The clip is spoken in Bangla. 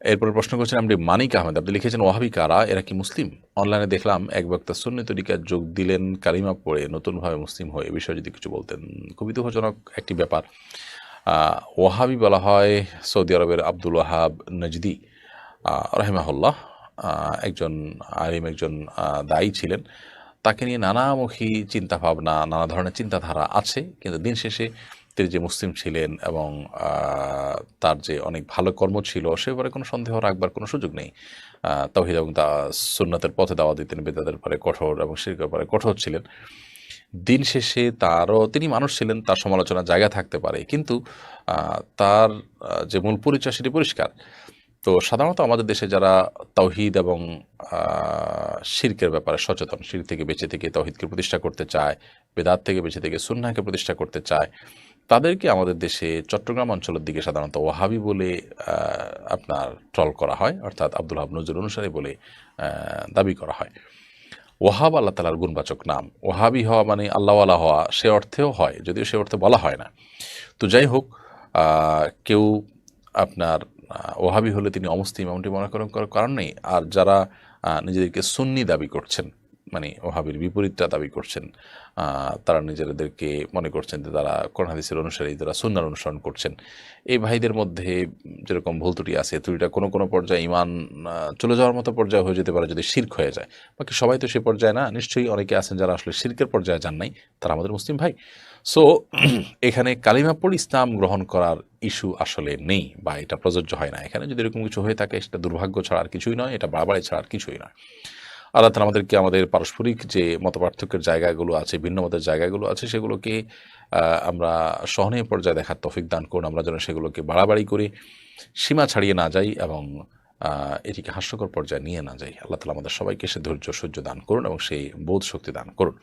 এরপরে প্রশ্ন করছেন আপনি মানিক আহমেদ, আপনি লিখেছেন ওয়াহাবি কারা, এরা কি মুসলিম? অনলাইনে দেখলাম এক বক্তা সুন্নি তরিকায় যোগ দিলেন কালিমা পড়ে নতুনভাবে মুসলিম হয়ে, এ বিষয়ে যদি কিছু বলতেন। খুবই দুঃখজনক একটি ব্যাপার। ওয়াহাবি বলা হয় সৌদি আরবের আব্দুল ওয়াহাব নজদি রাহিমাহুল্লাহ, একজন আলিম, একজন দায়ী ছিলেন। তাকে নিয়ে নানামুখী চিন্তাভাবনা, নানা ধরনের চিন্তাধারা আছে, কিন্তু দিন শেষে তিনি যে মুসলিম ছিলেন এবং তার যে অনেক ভালো কর্ম ছিল সে ব্যাপারে কোনো সন্দেহ রাখবার কোনো সুযোগ নেই। তাওহীদ এবং সুন্নাতের পথে দাওয়াত দিতেন, বেদাতের ব্যাপারে কঠোর এবং শিরকের ব্যাপারে কঠোর ছিলেন। দিন শেষে তিনি মানুষ ছিলেন, তার সমালোচনার জায়গা থাকতে পারে, কিন্তু তার যে মূল পরিচয় সেটি পরিষ্কার। তো সাধারণত আমাদের দেশে যারা তাওহীদ এবং শিরকের ব্যাপারে সচেতন, শিরক থেকে বেঁচে থেকে তাওহীদকে প্রতিষ্ঠা করতে চায়, বেদাত থেকে বেঁচে থেকে সুন্নাহকে প্রতিষ্ঠা করতে চায়, তাদেরকে আমাদের দেশে চট্টগ্রাম অঞ্চলের দিকে সাধারণত ওয়াহাবি বলে আপনার ট্রল করা হয়, অর্থাৎ আব্দুল ওহাব নজরুল অনুসারী বলে দাবি করা হয়। ওয়াহাব আল্লাহ তাআলার গুণবাচক নাম। ওয়াহাবি হওয়া মানে আল্লাহওয়ালা হওয়া, সে অর্থেও হয়, যদিও সে অর্থে বলা হয় না। তো যাই হোক, কেউ আপনার ওহাবি হলে তিনি অমুসলিম এমনটি মনে করার কারণ নেই। আর যারা নিজেদেরকে সুন্নি দাবি করছেন, মানে ওহাবির বিপরীতটা দাবি করছেন, তারা নিজেদেরকে মনে করছেন যে তারা কোরআন হাদিসের অনুসারী, তারা সুন্নাহর অনুসরণ করছেন। এই ভাইদের মধ্যে যেরকম ভুল ত্রুটি আছে, ত্রুটিটা কোনো পর্যায়ে ঈমান চলে যাওয়ার মতো পর্যায়ে হয়ে যেতে পারে যদি শিরক হয়ে যায়। বাকি সবাই তো সে পর্যায়ে না। নিশ্চয়ই অনেকে আছেন যারা আসলে শিরকের পর্যায়ে যান নাই, তারা আমাদের মুসলিম ভাই। সো এখানে কালিমা পড়ে ইসলাম গ্রহণ করার ইস্যু আসলে নেই, বা এটা প্রযোজ্য হয় না। এখানে যদি এরকম কিছু হয়ে থাকে সেটা দুর্ভাগ্য ছাড়া আর কিছুই নয়, এটা বাড়াবাড়ি ছাড়া আর কিছুই নয়। আল্লাহ তাআলা আমাদেরকে আমাদের পারস্পরিক যে মতপার্থক্যের জায়গাগুলো আছে, ভিন্ন মতের জায়গাগুলো আছে, সেগুলোকে আমরা সহনীয় পর্যায়ে দেখার তৌফিক দান করুন। আমরা যেন সেগুলোকে বাড়াবাড়ি করে সীমা ছাড়িয়ে না যাই এবং এটিকে হাস্যকর পর্যায়ে নিয়ে না যাই। আল্লাহ তাআলা আমাদের সবাইকে সে ধৈর্য সহ্য দান করুন এবং সেই বোধ শক্তি দান করুন।